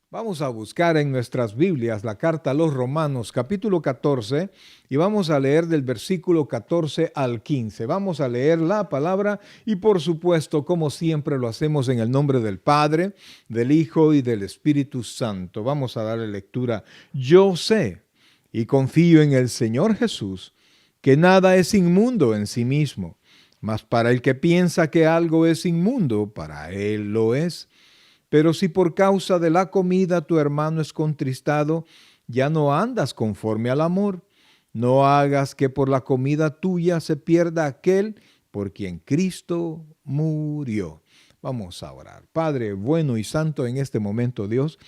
Vamos a buscar en nuestras Biblias la carta a los Romanos, capítulo 14, y vamos a leer del versículo 14 al 15. Vamos a leer la palabra y por supuesto, como siempre lo hacemos en el nombre del Padre, del Hijo y del Espíritu Santo. Vamos a darle lectura. Yo sé y confío en el Señor Jesús, que nada es inmundo en sí mismo, mas para el que piensa que algo es inmundo, para él lo es. Pero si por causa de la comida tu hermano es contristado, ya no andas conforme al amor. No hagas que por la comida tuya se pierda aquel por quien Cristo murió. Vamos a orar. Padre bueno y santo, en este momento, Dios,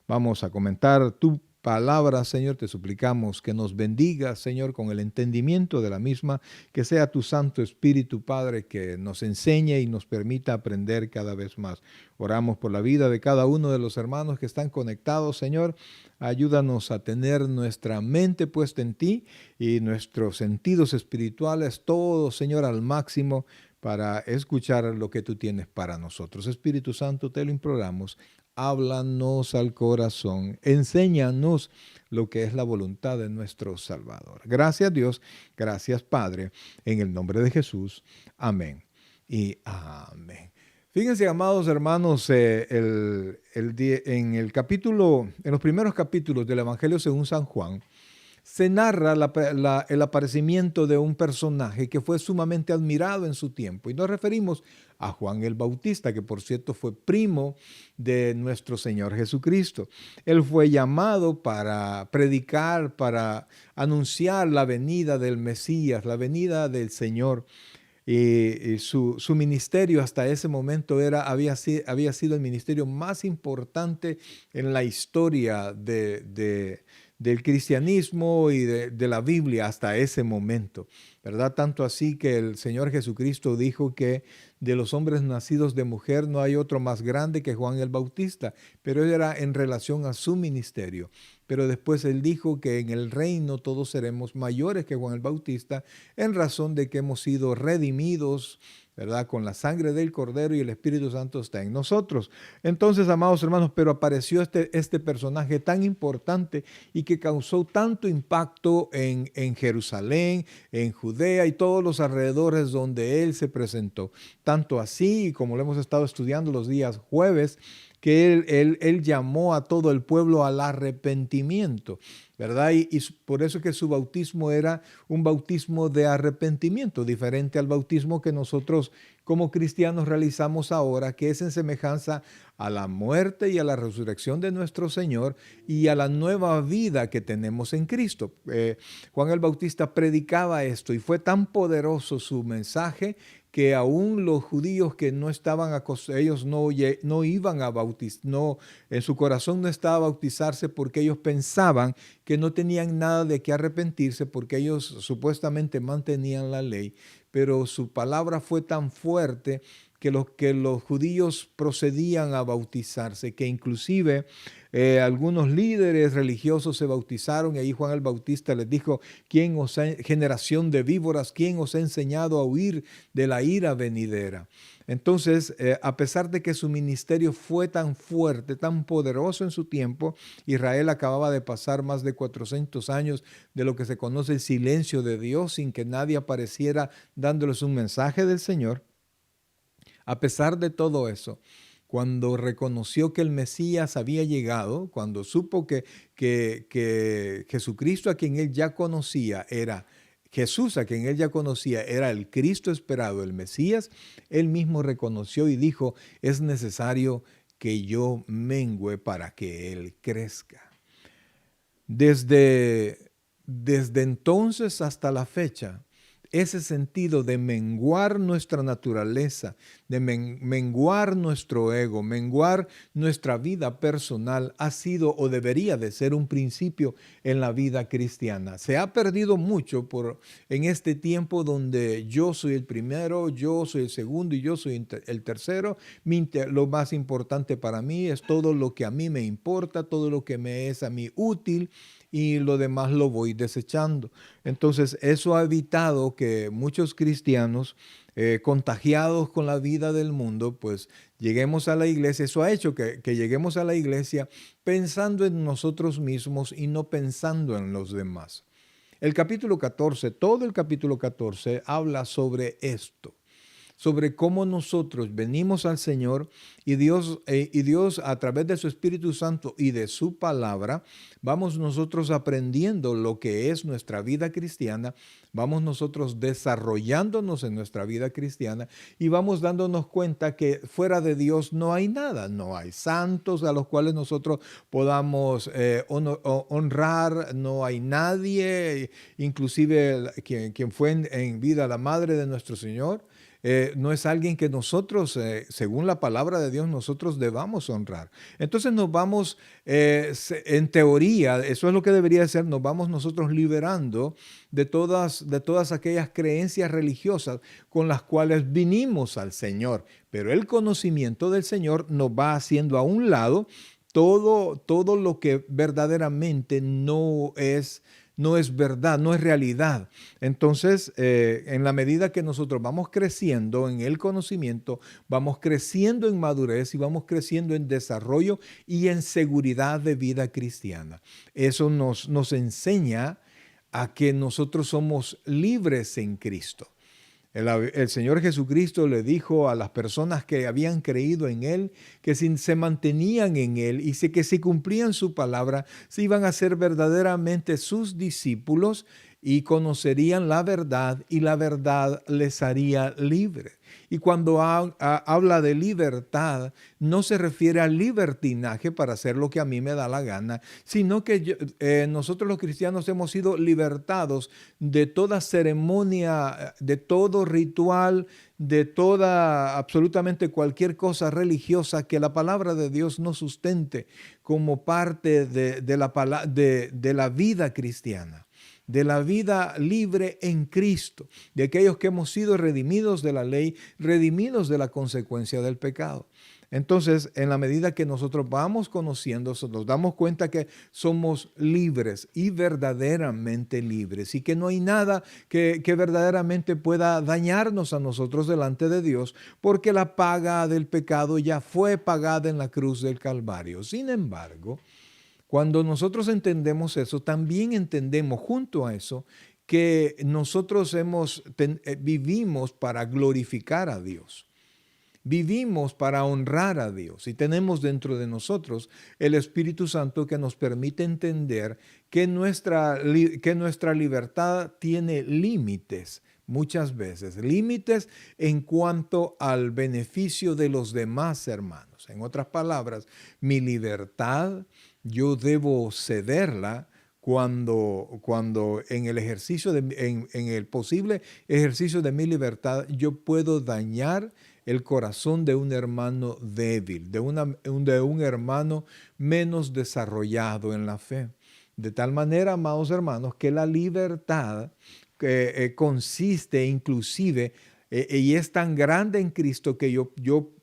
vamos a comentar tu palabra, Señor. Te suplicamos que nos bendiga, Señor, con el entendimiento de la misma, que sea tu Santo Espíritu, Padre, que nos enseñe y nos permita aprender cada vez más. Oramos por la vida de cada uno de los hermanos que están conectados, Señor. Ayúdanos a tener nuestra mente puesta en ti y nuestros sentidos espirituales, todos, Señor, al máximo para escuchar lo que tú tienes para nosotros. Espíritu Santo, te lo imploramos. Háblanos al corazón, enséñanos lo que es la voluntad de nuestro Salvador. Gracias Dios, gracias Padre, en el nombre de Jesús. Amén y amén. Fíjense, amados hermanos, en los primeros capítulos del Evangelio según San Juan, se narra el aparecimiento de un personaje que fue sumamente admirado en su tiempo. Y nos referimos a Juan el Bautista, que por cierto fue primo de nuestro Señor Jesucristo. Él fue llamado para predicar, para anunciar la venida del Mesías, la venida del Señor. Y su ministerio hasta ese momento había sido el ministerio más importante en la historia del cristianismo y de la Biblia hasta ese momento, ¿verdad? Tanto así que el Señor Jesucristo dijo que de los hombres nacidos de mujer no hay otro más grande que Juan el Bautista, pero él era en relación a su ministerio. Pero después él dijo que en el reino todos seremos mayores que Juan el Bautista en razón de que hemos sido redimidos, ¿verdad? Con la sangre del Cordero y el Espíritu Santo está en nosotros. Entonces, amados hermanos, pero apareció este personaje tan importante y que causó tanto impacto en Jerusalén, en Judea y todos los alrededores donde él se presentó. Tanto así, como lo hemos estado estudiando los días jueves, que él llamó a todo el pueblo al arrepentimiento, ¿verdad? Y por eso que su bautismo era un bautismo de arrepentimiento, diferente al bautismo que nosotros como cristianos realizamos ahora, que es en semejanza a la muerte y a la resurrección de nuestro Señor y a la nueva vida que tenemos en Cristo. Juan el Bautista predicaba esto y fue tan poderoso su mensaje que aún los judíos que no estaban ellos no iban a bautizar, no, en su corazón no estaba a bautizarse porque ellos pensaban que no tenían nada de qué arrepentirse porque ellos supuestamente mantenían la ley, pero su palabra fue tan fuerte que los judíos procedían a bautizarse, que inclusive algunos líderes religiosos se bautizaron y ahí Juan el Bautista les dijo, generación de víboras, ¿quién os ha enseñado a huir de la ira venidera? Entonces, a pesar de que su ministerio fue tan fuerte, tan poderoso en su tiempo, Israel acababa de pasar más de 400 años de lo que se conoce el silencio de Dios sin que nadie apareciera dándoles un mensaje del Señor. A pesar de todo eso, cuando reconoció que el Mesías había llegado, cuando supo que Jesucristo a quien él ya conocía era Jesús, a quien él ya conocía, era el Cristo esperado, el Mesías, él mismo reconoció y dijo, es necesario que yo mengüe para que él crezca. Desde entonces hasta la fecha, ese sentido de menguar nuestra naturaleza, de menguar nuestro ego, menguar nuestra vida personal, ha sido o debería de ser un principio en la vida cristiana. Se ha perdido mucho en este tiempo donde yo soy el primero, yo soy el segundo y yo soy el tercero. Lo más importante para mí es todo lo que a mí me importa, todo lo que me es a mí útil, y lo demás lo voy desechando. Entonces, eso ha evitado que muchos cristianos contagiados con la vida del mundo, pues lleguemos a la iglesia. Eso ha hecho que lleguemos a la iglesia pensando en nosotros mismos y no pensando en los demás. El capítulo 14, todo el capítulo 14 habla sobre esto, sobre cómo nosotros venimos al Señor y Dios a través de su Espíritu Santo y de su palabra, vamos nosotros aprendiendo lo que es nuestra vida cristiana, vamos nosotros desarrollándonos en nuestra vida cristiana y vamos dándonos cuenta que fuera de Dios no hay nada, no hay santos a los cuales nosotros podamos honrar, no hay nadie, inclusive quien fue en vida la madre de nuestro Señor. No es alguien que nosotros, según la palabra de Dios, nosotros debamos honrar. Entonces nos vamos, en teoría, eso es lo que debería ser, nos vamos nosotros liberando de todas aquellas creencias religiosas con las cuales vinimos al Señor. Pero el conocimiento del Señor nos va haciendo a un lado todo lo que verdaderamente no es verdad, no es realidad. Entonces, en la medida que nosotros vamos creciendo en el conocimiento, vamos creciendo en madurez y vamos creciendo en desarrollo y en seguridad de vida cristiana. Eso nos enseña a que nosotros somos libres en Cristo. El Señor Jesucristo le dijo a las personas que habían creído en Él que si se mantenían en Él y que si cumplían su palabra, se iban a ser verdaderamente sus discípulos y conocerían la verdad y la verdad les haría libres. Y cuando habla de libertad, no se refiere al libertinaje para hacer lo que a mí me da la gana, sino que nosotros los cristianos hemos sido libertados de toda ceremonia, de todo ritual, de toda, absolutamente cualquier cosa religiosa que la palabra de Dios no sustente como parte de la vida cristiana, de la vida libre en Cristo, de aquellos que hemos sido redimidos de la ley, redimidos de la consecuencia del pecado. Entonces, en la medida que nosotros vamos conociendo, nos damos cuenta que somos libres y verdaderamente libres y que no hay nada que verdaderamente pueda dañarnos a nosotros delante de Dios, porque la paga del pecado ya fue pagada en la cruz del Calvario. Sin embargo, cuando nosotros entendemos eso, también entendemos junto a eso que nosotros vivimos para glorificar a Dios. Vivimos para honrar a Dios y tenemos dentro de nosotros el Espíritu Santo que nos permite entender que nuestra libertad tiene límites. Muchas veces, límites en cuanto al beneficio de los demás hermanos. En otras palabras, mi libertad yo debo cederla cuando en el ejercicio en el posible ejercicio de mi libertad yo puedo dañar el corazón de un hermano débil, de un hermano menos desarrollado en la fe. De tal manera, amados hermanos, que la libertad consiste inclusive y es tan grande en Cristo que yo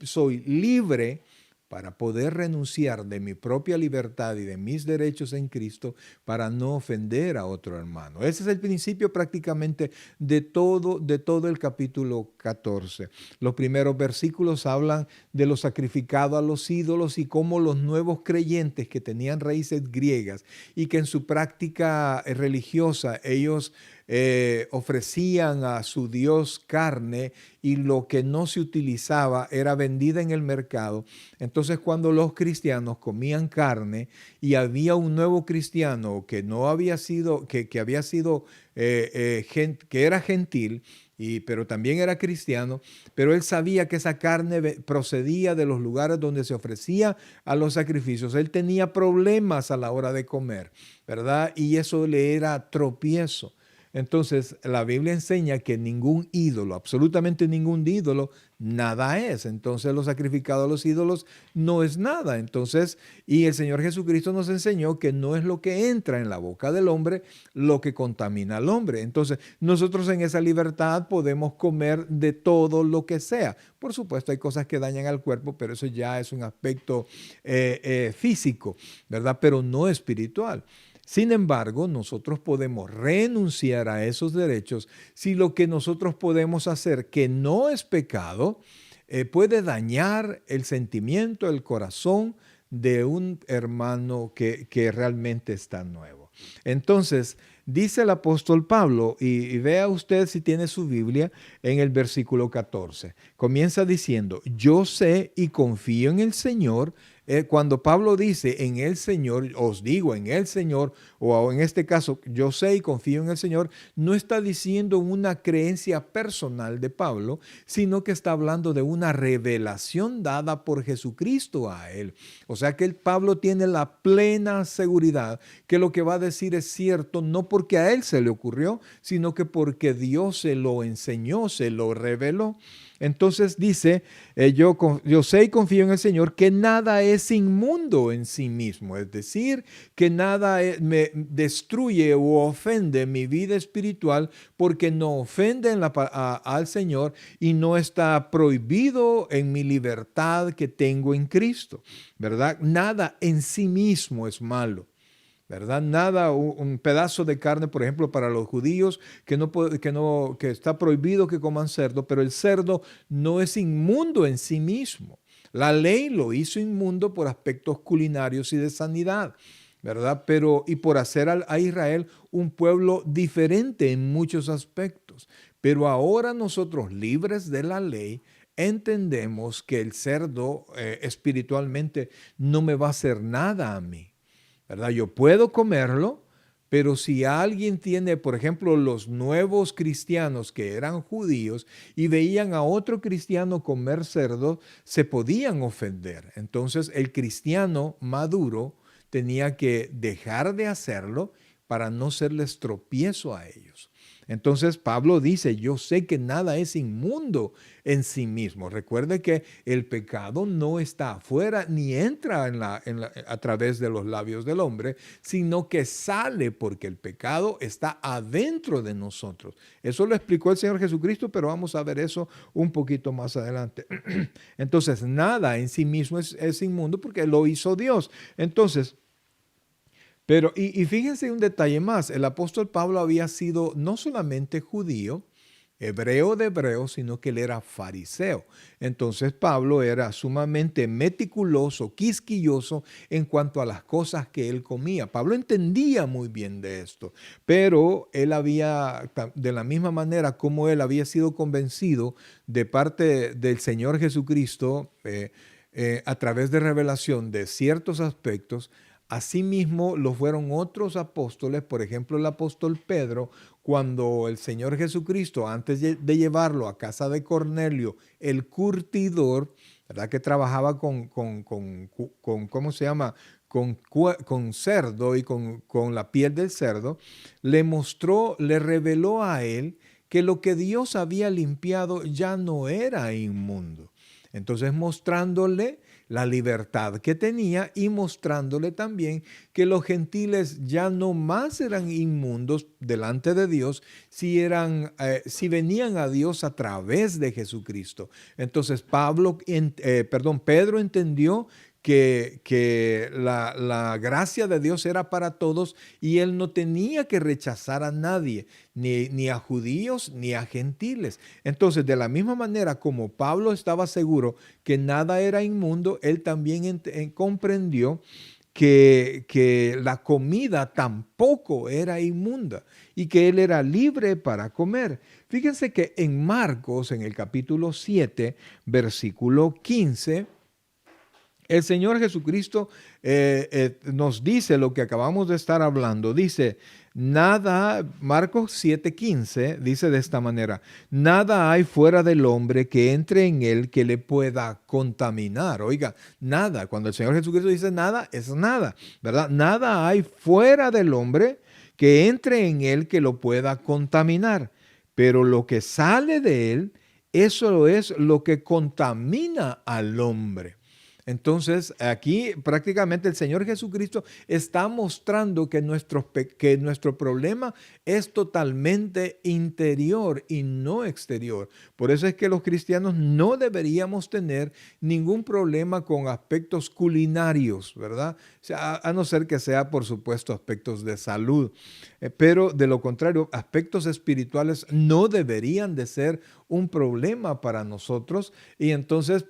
soy libre para poder renunciar de mi propia libertad y de mis derechos en Cristo para no ofender a otro hermano. Ese es el principio prácticamente de todo el capítulo 14. Los primeros versículos hablan de lo sacrificado a los ídolos y cómo los nuevos creyentes que tenían raíces griegas y que en su práctica religiosa ellos ofrecían a su Dios carne y lo que no se utilizaba era vendida en el mercado. Entonces, cuando los cristianos comían carne y había un nuevo cristiano que no había sido, que era gentil, pero también era cristiano, pero él sabía que esa carne procedía de los lugares donde se ofrecía a los sacrificios. Él tenía problemas a la hora de comer, ¿verdad? Y eso le era tropiezo. Entonces, la Biblia enseña que ningún ídolo, absolutamente ningún ídolo, nada es. Entonces, lo sacrificado a los ídolos no es nada. Entonces, y el Señor Jesucristo nos enseñó que no es lo que entra en la boca del hombre lo que contamina al hombre. Entonces, nosotros en esa libertad podemos comer de todo lo que sea. Por supuesto, hay cosas que dañan al cuerpo, pero eso ya es un aspecto físico, ¿verdad? Pero no espiritual. Sin embargo, nosotros podemos renunciar a esos derechos si lo que nosotros podemos hacer, que no es pecado, puede dañar el sentimiento, el corazón de un hermano que realmente está nuevo. Entonces, dice el apóstol Pablo, y vea usted si tiene su Biblia, en el versículo 14. Comienza diciendo, yo sé y confío en el Señor. Cuando Pablo dice en el Señor, os digo en el Señor, o en este caso, yo sé y confío en el Señor, no está diciendo una creencia personal de Pablo, sino que está hablando de una revelación dada por Jesucristo a él. O sea que Pablo tiene la plena seguridad que lo que va a decir es cierto, no porque a él se le ocurrió, sino que porque Dios se lo enseñó, se lo reveló. Entonces dice, yo sé y confío en el Señor que nada es inmundo en sí mismo, es decir, que nada me destruye o ofende mi vida espiritual porque no ofende al Señor y no está prohibido en mi libertad que tengo en Cristo, ¿verdad? Nada en sí mismo es malo. ¿Verdad? Nada, un pedazo de carne, por ejemplo, para los judíos, que está prohibido que coman cerdo, pero el cerdo no es inmundo en sí mismo. La ley lo hizo inmundo por aspectos culinarios y de sanidad, ¿verdad? Y por hacer a Israel un pueblo diferente en muchos aspectos. Pero ahora nosotros, libres de la ley, entendemos que el cerdo espiritualmente no me va a hacer nada a mí. ¿Verdad? Yo puedo comerlo, pero si alguien tiene, por ejemplo, los nuevos cristianos que eran judíos y veían a otro cristiano comer cerdo, se podían ofender. Entonces el cristiano maduro tenía que dejar de hacerlo para no serles tropiezo a ellos. Entonces Pablo dice, yo sé que nada es inmundo en sí mismo. Recuerde que el pecado no está afuera ni entra a través de los labios del hombre, sino que sale porque el pecado está adentro de nosotros. Eso lo explicó el Señor Jesucristo, pero vamos a ver eso un poquito más adelante. Entonces, nada en sí mismo es inmundo porque lo hizo Dios. Entonces, pero, y fíjense un detalle más, el apóstol Pablo había sido no solamente judío, hebreo de hebreos, sino que él era fariseo. Entonces Pablo era sumamente meticuloso, quisquilloso en cuanto a las cosas que él comía. Pablo entendía muy bien de esto, pero él había, de la misma manera como él había sido convencido de parte del Señor Jesucristo, a través de revelación de ciertos aspectos. Asimismo lo fueron otros apóstoles, por ejemplo el apóstol Pedro, cuando el Señor Jesucristo, antes de llevarlo a casa de Cornelio, el curtidor, ¿verdad? Que trabajaba ¿cómo se llama? Con cerdo y con la piel del cerdo, le reveló a él que lo que Dios había limpiado ya no era inmundo. Entonces mostrándole la libertad que tenía y mostrándole también que los gentiles ya no más eran inmundos delante de Dios si venían a Dios a través de Jesucristo. Entonces Pedro entendió que la gracia de Dios era para todos y él no tenía que rechazar a nadie, ni a judíos ni a gentiles. Entonces, de la misma manera como Pablo estaba seguro que nada era inmundo, él también comprendió que la comida tampoco era inmunda y que él era libre para comer. Fíjense que en Marcos, en el capítulo 7, versículo 15, el Señor Jesucristo nos dice lo que acabamos de estar hablando. Dice, Marcos 7:15 dice de esta manera, nada hay fuera del hombre que entre en él que le pueda contaminar. Oiga, nada. Cuando el Señor Jesucristo dice nada, es nada, ¿verdad? Nada hay fuera del hombre que entre en él que lo pueda contaminar. Pero lo que sale de él, eso es lo que contamina al hombre. Entonces, aquí prácticamente el Señor Jesucristo está mostrando que nuestro problema es totalmente interior y no exterior. Por eso es que los cristianos no deberíamos tener ningún problema con aspectos culinarios, ¿verdad? O sea, a no ser que sea, por supuesto, aspectos de salud. Pero de lo contrario, aspectos espirituales no deberían de ser un problema para nosotros y entonces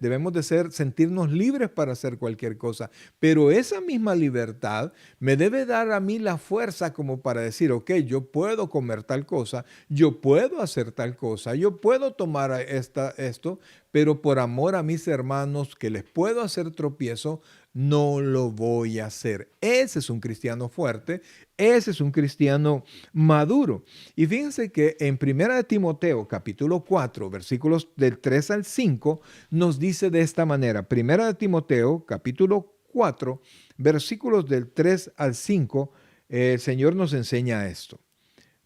debemos de sentirnos libres para hacer cualquier cosa. Pero esa misma libertad me debe dar a mí la fuerza como para decir, ok, yo puedo comer tal cosa, yo puedo hacer tal cosa, yo puedo tomar esto, pero por amor a mis hermanos que les puedo hacer tropiezo, no lo voy a hacer. Ese es un cristiano fuerte, ese es un cristiano maduro. Y fíjense que en 1 capítulo 4, versículos del 3 al 5, nos dice de esta manera. 1 capítulo 4, versículos del 3 al 5, el Señor nos enseña esto.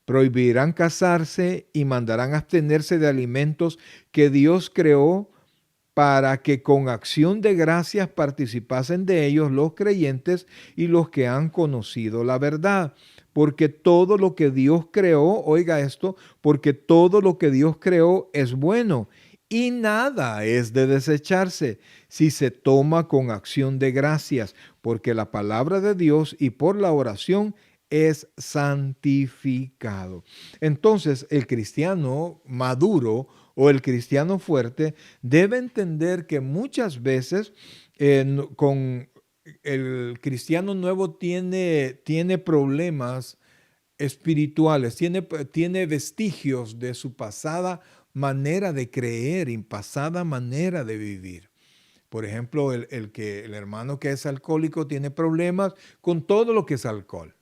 Prohibirán casarse y mandarán abstenerse de alimentos que Dios creó para que con acción de gracias participasen de ellos los creyentes y los que han conocido la verdad. Porque todo lo que Dios creó, oiga esto, porque todo lo que Dios creó es bueno y nada es de desecharse si se toma con acción de gracias, porque la palabra de Dios y por la oración es santificado. Entonces, el cristiano maduro o el cristiano fuerte debe entender que muchas veces con el cristiano nuevo tiene problemas espirituales, tiene vestigios de su pasada manera de creer y pasada manera de vivir. Por ejemplo, el hermano que es alcohólico tiene problemas con todo lo que es alcohol.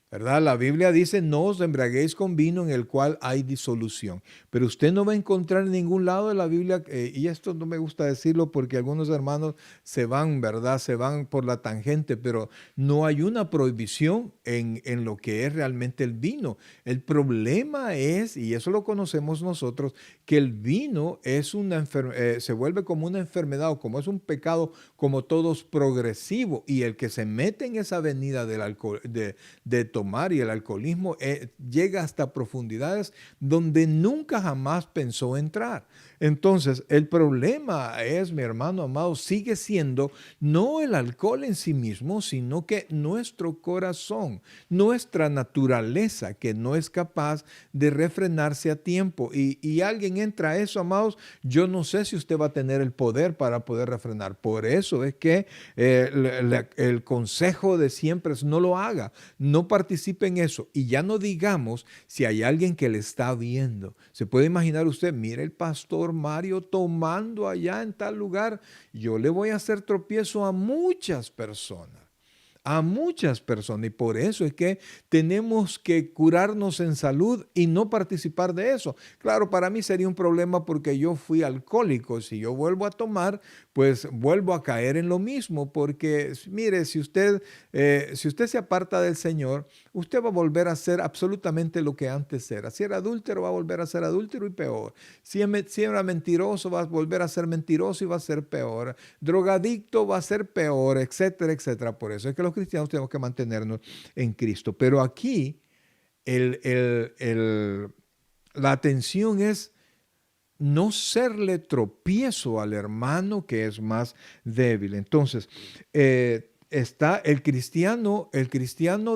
¿Verdad? La Biblia dice, no os embriaguéis con vino en el cual hay disolución. Pero usted no va a encontrar en ningún lado de la Biblia, y esto no me gusta decirlo porque algunos hermanos se van, ¿verdad? Se van por la tangente, pero no hay una prohibición en lo que es realmente el vino. El problema es, y eso lo conocemos nosotros, que el vino es se vuelve como una enfermedad o como es un pecado, como todos progresivo, y el que se mete en esa avenida del alcohol, de tomar y el alcoholismo llega hasta profundidades donde nunca jamás pensó entrar. Entonces, el problema es, mi hermano amado, sigue siendo no el alcohol en sí mismo, sino que nuestro corazón, nuestra naturaleza, que no es capaz de refrenarse a tiempo. Y alguien entra a eso, amados, yo no sé si usted va a tener el poder para poder refrenar. Por eso es que el consejo de siempre es no lo haga, no participe en eso. Y ya no digamos si hay alguien que le está viendo. Se puede imaginar usted, mire el pastor Mario tomando allá en tal lugar, yo le voy a hacer tropiezo a muchas personas. A muchas personas, y por eso es que tenemos que curarnos en salud y no participar de eso. Claro, para mí sería un problema porque yo fui alcohólico. Si yo vuelvo a tomar, pues vuelvo a caer en lo mismo, porque mire, si usted se aparta del Señor, usted va a volver a ser absolutamente lo que antes era. Si era adúltero, va a volver a ser adúltero y peor. Si era mentiroso, va a volver a ser mentiroso y va a ser peor. Drogadicto va a ser peor, etcétera, etcétera. Por eso es que los cristianos tenemos que mantenernos en Cristo. Pero aquí la atención es no serle tropiezo al hermano que es más débil. Entonces, está el cristiano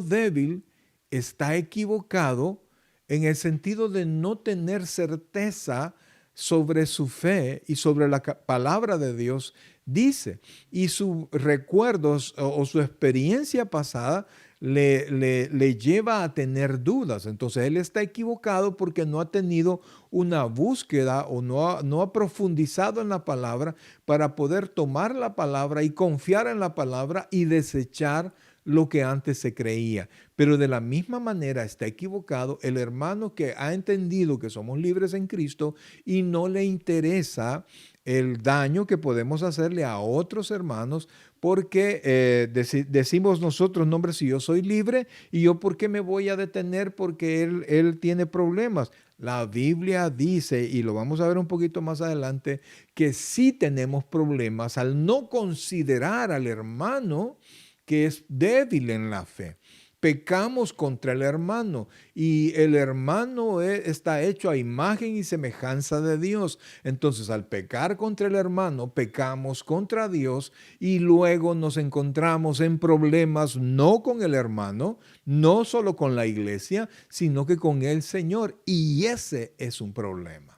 débil está equivocado en el sentido de no tener certeza sobre su fe y sobre la palabra de Dios dice. Y sus recuerdos o su experiencia pasada le lleva a tener dudas. Entonces él está equivocado porque no ha tenido una búsqueda o no ha profundizado en la palabra para poder tomar la palabra y confiar en la palabra y desechar lo que antes se creía. Pero de la misma manera está equivocado el hermano que ha entendido que somos libres en Cristo y no le interesa el daño que podemos hacerle a otros hermanos porque decimos nosotros, no, hombre, si yo soy libre y yo por qué me voy a detener porque él tiene problemas. La Biblia dice, y lo vamos a ver un poquito más adelante, que sí tenemos problemas al no considerar al hermano que es débil en la fe. Pecamos contra el hermano y el hermano está hecho a imagen y semejanza de Dios. Entonces, al pecar contra el hermano, pecamos contra Dios y luego nos encontramos en problemas no con el hermano, no solo con la iglesia, sino que con el Señor. Y ese es un problema.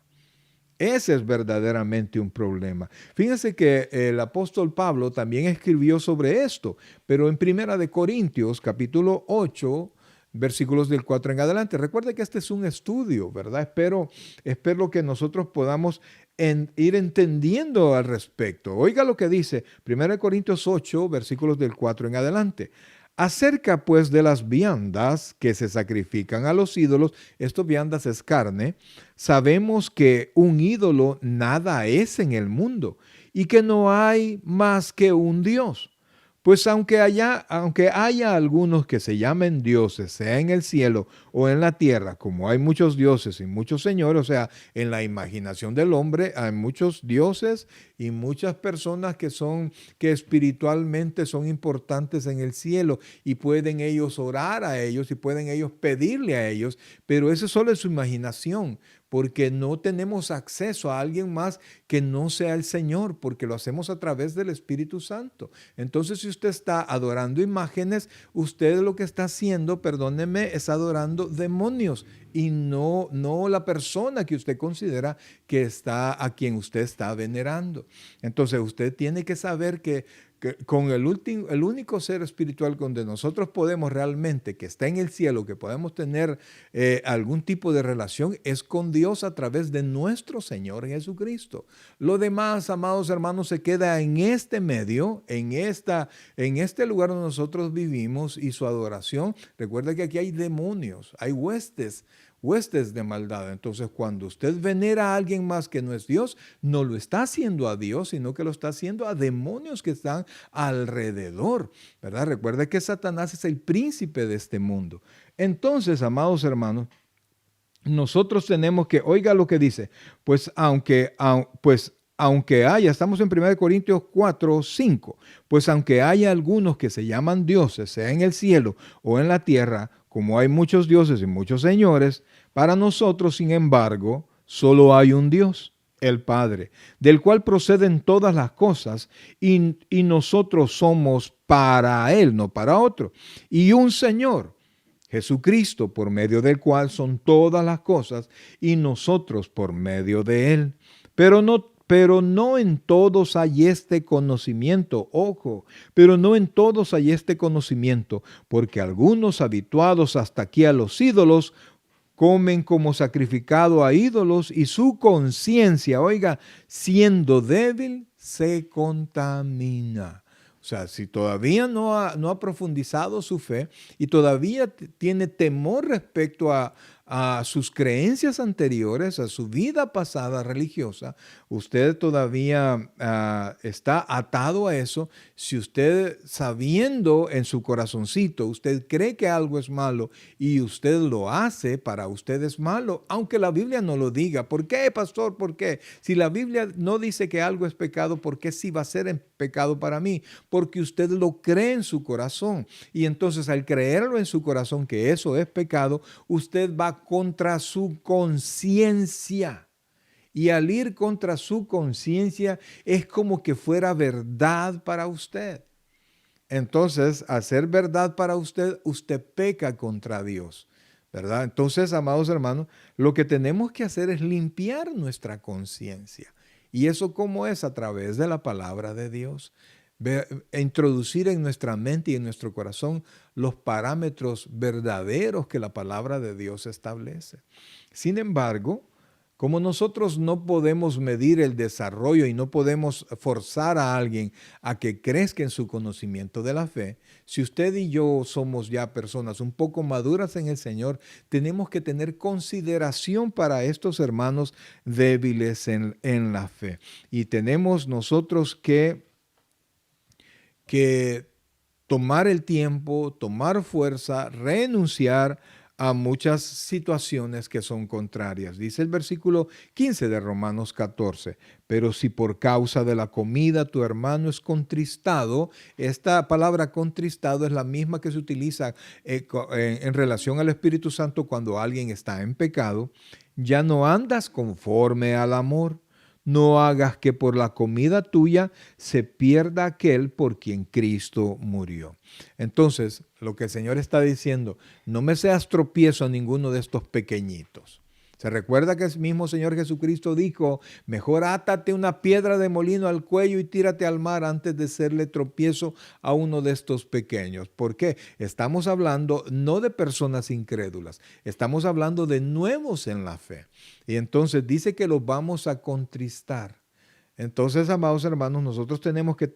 Ese es verdaderamente un problema. Fíjense que el apóstol Pablo también escribió sobre esto, pero en Primera de Corintios, capítulo 8, versículos del 4 en adelante. Recuerde que este es un estudio, ¿verdad? Espero que nosotros podamos ir entendiendo al respecto. Oiga lo que dice Primera de Corintios 8, versículos del 4 en adelante. Acerca pues de las viandas que se sacrifican a los ídolos, esto viandas es carne, sabemos que un ídolo nada es en el mundo y que no hay más que un Dios. Pues aunque haya algunos que se llamen dioses, sea en el cielo o en la tierra, como hay muchos dioses y muchos señores, o sea, en la imaginación del hombre hay muchos dioses y muchas personas que espiritualmente son importantes en el cielo y pueden ellos orar a ellos y pueden ellos pedirle a ellos, pero eso solo es su imaginación, porque no tenemos acceso a alguien más que no sea el Señor, porque lo hacemos a través del Espíritu Santo. Entonces, si usted está adorando imágenes, usted lo que está haciendo, perdóneme, es adorando demonios y no la persona que usted considera que está, a quien usted está venerando. Entonces, usted tiene que saber que con el único ser espiritual donde nosotros podemos realmente, que está en el cielo, que podemos tener algún tipo de relación, es con Dios a través de nuestro Señor Jesucristo. Lo demás, amados hermanos, se queda en este medio, en este lugar donde nosotros vivimos y su adoración. Recuerda que aquí hay demonios, hay huestes de maldad. Entonces, cuando usted venera a alguien más que no es Dios, no lo está haciendo a Dios, sino que lo está haciendo a demonios que están alrededor, ¿verdad? Recuerde que Satanás es el príncipe de este mundo. Entonces, amados hermanos, nosotros tenemos que, oiga lo que dice, aunque haya, estamos en 1 Corintios 4, 5, pues aunque haya algunos que se llaman dioses, sea en el cielo o en la tierra, como hay muchos dioses y muchos señores, para nosotros, sin embargo, solo hay un Dios, el Padre, del cual proceden todas las cosas y nosotros somos para Él, no para otro, y un Señor, Jesucristo, por medio del cual son todas las cosas y nosotros por medio de Él. Pero no en todos hay este conocimiento, ojo, pero no en todos hay este conocimiento, porque algunos habituados hasta aquí a los ídolos comen como sacrificado a ídolos y su conciencia, oiga, siendo débil, se contamina. O sea, si todavía no ha profundizado su fe y todavía tiene temor respecto a sus creencias anteriores, a su vida pasada religiosa, usted todavía está atado a eso. Si usted, sabiendo en su corazoncito, usted cree que algo es malo y usted lo hace, para usted es malo, aunque la Biblia no lo diga. ¿Por qué, pastor? ¿Por qué? Si la Biblia no dice que algo es pecado, ¿por qué sí va a ser pecado para mí? Porque usted lo cree en su corazón. Y entonces, al creerlo en su corazón que eso es pecado, usted va contra su conciencia. Y al ir contra su conciencia es como que fuera verdad para usted. Entonces, al ser verdad para usted, usted peca contra Dios, ¿verdad? Entonces, amados hermanos, lo que tenemos que hacer es limpiar nuestra conciencia. ¿Y eso cómo es? A través de la palabra de Dios. Introducir en nuestra mente y en nuestro corazón los parámetros verdaderos que la palabra de Dios establece. Sin embargo, como nosotros no podemos medir el desarrollo y no podemos forzar a alguien a que crezca en su conocimiento de la fe, si usted y yo somos ya personas un poco maduras en el Señor, tenemos que tener consideración para estos hermanos débiles en la fe. Y tenemos nosotros que tomar el tiempo, tomar fuerza, renunciar a muchas situaciones que son contrarias. Dice el versículo 15 de Romanos 14, pero si por causa de la comida tu hermano es contristado, esta palabra contristado es la misma que se utiliza en relación al Espíritu Santo cuando alguien está en pecado, ya no andas conforme al amor. No hagas que por la comida tuya se pierda aquel por quien Cristo murió. Entonces, lo que el Señor está diciendo, no me seas tropiezo a ninguno de estos pequeñitos. Se recuerda que el mismo Señor Jesucristo dijo, mejor átate una piedra de molino al cuello y tírate al mar antes de serle tropiezo a uno de estos pequeños. ¿Por qué? Estamos hablando no de personas incrédulas, estamos hablando de nuevos en la fe. Y entonces dice que los vamos a contristar. Entonces, amados hermanos, nosotros tenemos que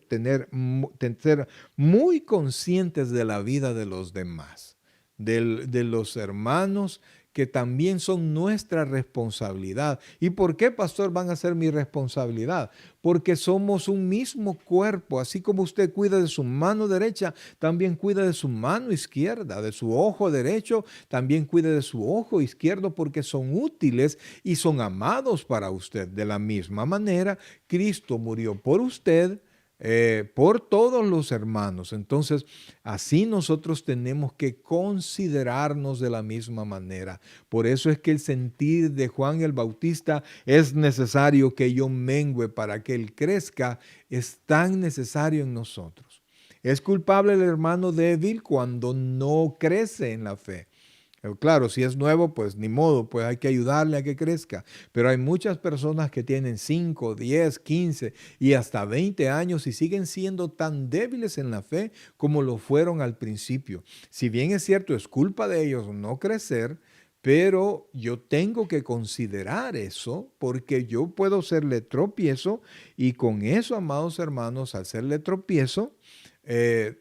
ser muy conscientes de la vida de los demás, de los hermanos que también son nuestra responsabilidad. ¿Y por qué, pastor, van a ser mi responsabilidad? Porque somos un mismo cuerpo. Así como usted cuida de su mano derecha, también cuida de su mano izquierda, de su ojo derecho, también cuida de su ojo izquierdo, porque son útiles y son amados para usted. De la misma manera, Cristo murió por usted, por todos los hermanos. Entonces, así nosotros tenemos que considerarnos de la misma manera. Por eso es que el sentir de Juan el Bautista, es necesario que yo mengüe para que él crezca, es tan necesario en nosotros. Es culpable el hermano débil cuando no crece en la fe. Claro, si es nuevo, pues ni modo, pues hay que ayudarle a que crezca. Pero hay muchas personas que tienen 5, 10, 15 y hasta 20 años y siguen siendo tan débiles en la fe como lo fueron al principio. Si bien es cierto, es culpa de ellos no crecer, pero yo tengo que considerar eso porque yo puedo serle tropiezo y con eso, amados hermanos, al serle tropiezo,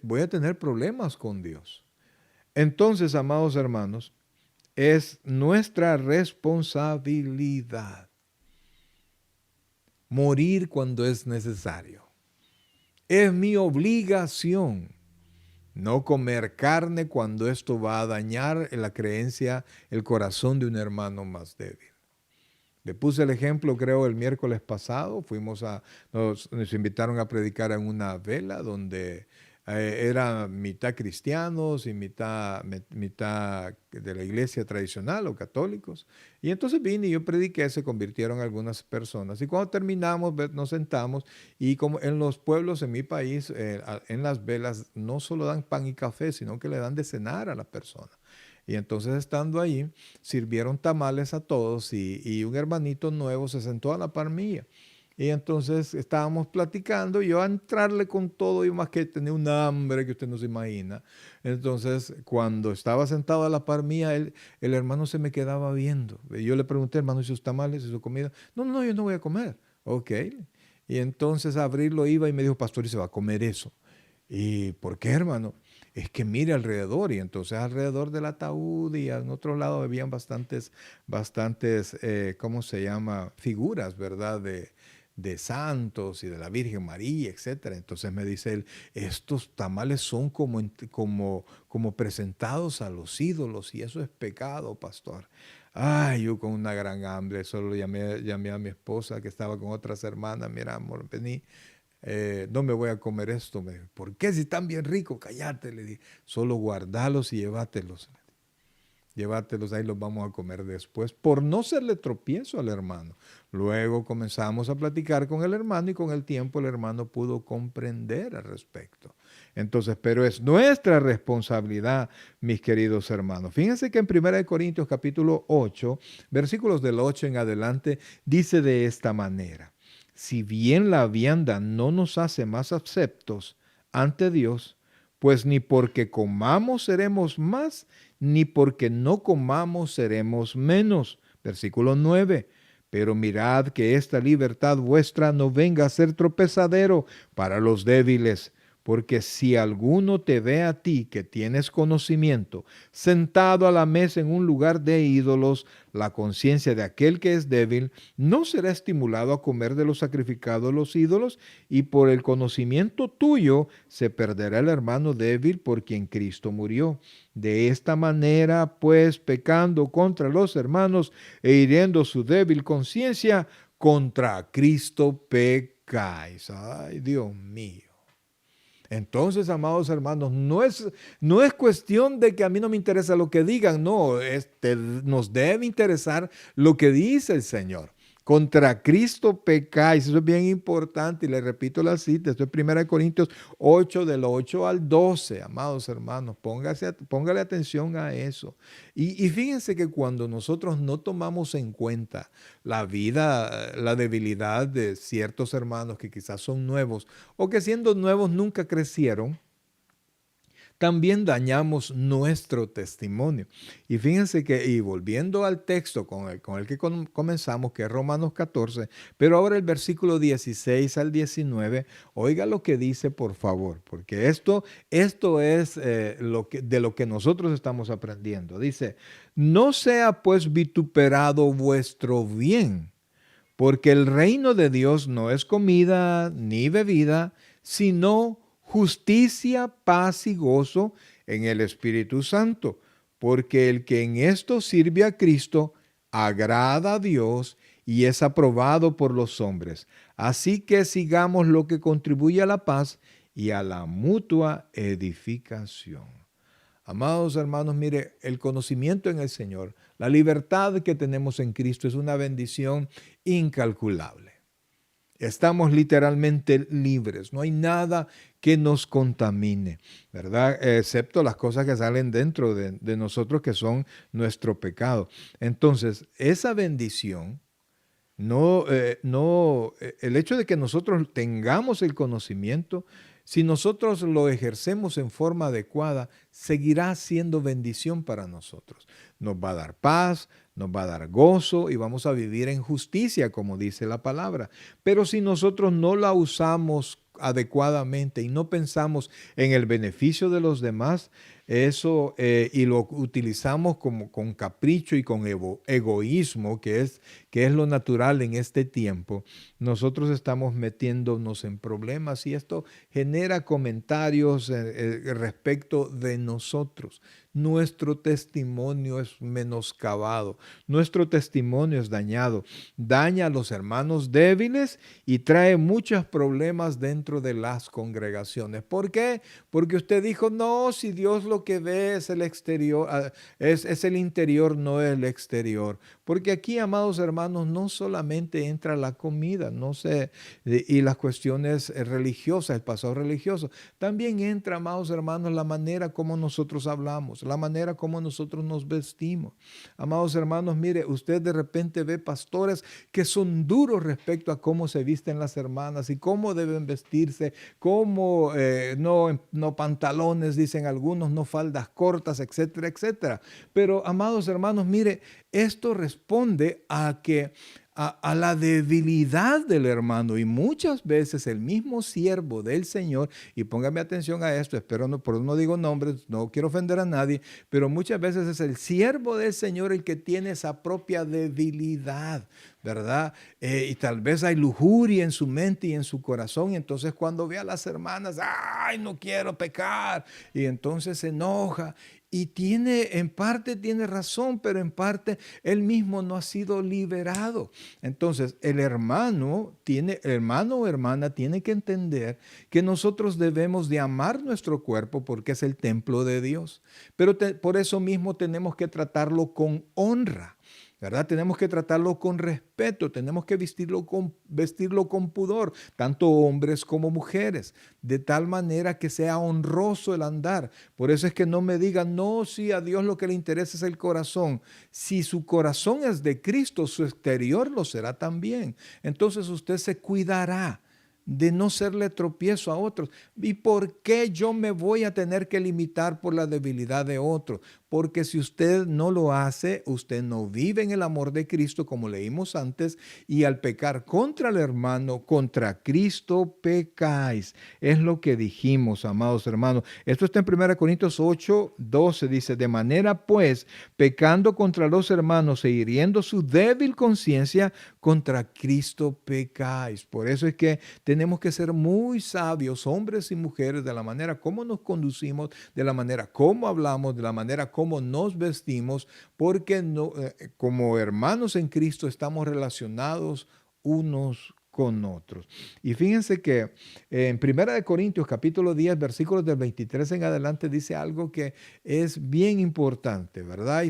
voy a tener problemas con Dios. Entonces, amados hermanos, es nuestra responsabilidad morir cuando es necesario. Es mi obligación no comer carne cuando esto va a dañar la creencia, el corazón de un hermano más débil. Le puse el ejemplo, creo, el miércoles pasado. Nos invitaron a predicar en una vela donde era mitad cristianos y mitad de la iglesia tradicional o católicos. Y entonces vine y yo prediqué, se convirtieron algunas personas. Y cuando terminamos, nos sentamos y como en los pueblos en mi país, en las velas no solo dan pan y café, sino que le dan de cenar a la persona. Y entonces estando ahí, sirvieron tamales a todos y un hermanito nuevo se sentó a la par mía. Y entonces estábamos platicando y yo a entrarle con todo, yo más que tenía un hambre que usted no se imagina. Entonces, cuando estaba sentado a la par mía, el hermano se me quedaba viendo. Y yo le pregunté, hermano, ¿y sus tamales y su comida? No, no, yo no voy a comer. Ok. Y entonces a abrirlo iba y me dijo, pastor, ¿y se va a comer eso? ¿Y por qué, hermano? Es que mire alrededor, y entonces alrededor del ataúd y en otro lado habían bastantes, ¿cómo se llama? Figuras, ¿verdad? De santos y de la Virgen María, etcétera. Entonces me dice él, estos tamales son como presentados a los ídolos y eso es pecado, pastor. Ay, yo con una gran hambre, solo llamé a mi esposa que estaba con otras hermanas, mira, amor, vení. No me voy a comer esto. Me dijo, ¿por qué si están bien ricos? Cállate, le dije. Solo guardalos y llévatelos. Llévatelos, ahí los vamos a comer después, por no serle tropiezo al hermano. Luego comenzamos a platicar con el hermano y con el tiempo el hermano pudo comprender al respecto. Entonces, pero es nuestra responsabilidad, mis queridos hermanos. Fíjense que en 1 Corintios capítulo 8, versículos del 8 en adelante, dice de esta manera. Si bien la vianda no nos hace más aceptos ante Dios, pues ni porque comamos seremos más, ni porque no comamos seremos menos. Versículo 9. Pero mirad que esta libertad vuestra no venga a ser tropezadero para los débiles, porque si alguno te ve a ti que tienes conocimiento, sentado a la mesa en un lugar de ídolos, la conciencia de aquel que es débil no será estimulado a comer de lo sacrificado a los ídolos, y por el conocimiento tuyo se perderá el hermano débil por quien Cristo murió. De esta manera, pues, pecando contra los hermanos e hiriendo su débil conciencia, contra Cristo pecáis. Ay, Dios mío. Entonces, amados hermanos, no es cuestión de que a mí no me interesa lo que digan, no, nos debe interesar lo que dice el Señor. Contra Cristo pecáis, eso es bien importante, y le repito la cita, esto es 1 Corintios 8, del 8 al 12, amados hermanos, póngale atención a eso. Y fíjense que cuando nosotros no tomamos en cuenta la vida, la debilidad de ciertos hermanos que quizás son nuevos, o que siendo nuevos nunca crecieron, también dañamos nuestro testimonio. Y fíjense que, y volviendo al texto con el que comenzamos, que es Romanos 14, pero ahora el versículo 16 al 19, oiga lo que dice, por favor, porque esto es de lo que nosotros estamos aprendiendo. Dice, no sea pues vituperado vuestro bien, porque el reino de Dios no es comida ni bebida, sino justicia, paz y gozo en el Espíritu Santo. Porque el que en esto sirve a Cristo agrada a Dios y es aprobado por los hombres. Así que sigamos lo que contribuye a la paz y a la mutua edificación. Amados hermanos, mire, el conocimiento en el Señor, la libertad que tenemos en Cristo es una bendición incalculable. Estamos literalmente libres, no hay nada que nos contamine, ¿verdad? Excepto las cosas que salen dentro de nosotros, que son nuestro pecado. Entonces, esa bendición, el hecho de que nosotros tengamos el conocimiento, si nosotros lo ejercemos en forma adecuada, seguirá siendo bendición para nosotros. Nos va a dar paz, nos va a dar gozo y vamos a vivir en justicia, como dice la palabra. Pero si nosotros no la usamos adecuadamente y no pensamos en el beneficio de los demás, y lo utilizamos como con capricho y con egoísmo, que es lo natural en este tiempo, nosotros estamos metiéndonos en problemas, y esto genera comentarios respecto de nosotros. Nuestro testimonio es menoscabado, nuestro testimonio es dañado, daña a los hermanos débiles y trae muchos problemas dentro de las congregaciones. ¿Por qué? Porque usted dijo, no, si Dios lo que ve es el exterior, es el interior, no el exterior. Porque aquí, amados hermanos, no solamente entra la comida, y las cuestiones religiosas, el pasado religioso, también entra, amados hermanos, la manera como nosotros hablamos, la manera como nosotros nos vestimos. Amados hermanos, mire, usted de repente ve pastores que son duros respecto a cómo se visten las hermanas y cómo deben vestirse, cómo no pantalones, dicen algunos, no faldas cortas, etcétera, etcétera. Pero, amados hermanos, mire, esto responde a la debilidad del hermano, y muchas veces el mismo siervo del Señor, y póngame atención a esto, por eso no digo nombres, no quiero ofender a nadie, pero muchas veces es el siervo del Señor el que tiene esa propia debilidad, ¿verdad? Y tal vez hay lujuria en su mente y en su corazón, y entonces cuando ve a las hermanas, ¡ay, no quiero pecar! Y entonces se enoja. Y en parte tiene razón, pero en parte él mismo no ha sido liberado. Entonces, el hermano o hermana tiene que entender que nosotros debemos de amar nuestro cuerpo porque es el templo de Dios. Pero por eso mismo tenemos que tratarlo con honra, ¿verdad? Tenemos que tratarlo con respeto, tenemos que vestirlo con pudor, tanto hombres como mujeres, de tal manera que sea honroso el andar. Por eso es que no me digan, no, si a Dios lo que le interesa es el corazón. Si su corazón es de Cristo, su exterior lo será también. Entonces usted se cuidará de no serle tropiezo a otros. ¿Y por qué yo me voy a tener que limitar por la debilidad de otros? porque si usted no lo hace, usted no vive en el amor de Cristo, como leímos antes, y al pecar contra el hermano, contra Cristo pecáis. Es lo que dijimos, amados hermanos. Esto está en 1 Corintios 8:12, dice, de manera pues, pecando contra los hermanos e hiriendo su débil conciencia, contra Cristo pecáis. Por eso es que tenemos que ser muy sabios, hombres y mujeres, de la manera como nos conducimos, de la manera como hablamos, de la manera como nos vestimos, porque no, como hermanos en Cristo estamos relacionados unos con otros. Y fíjense que en 1 Corintios capítulo 10, versículos del 23 en adelante, dice algo que es bien importante, ¿verdad?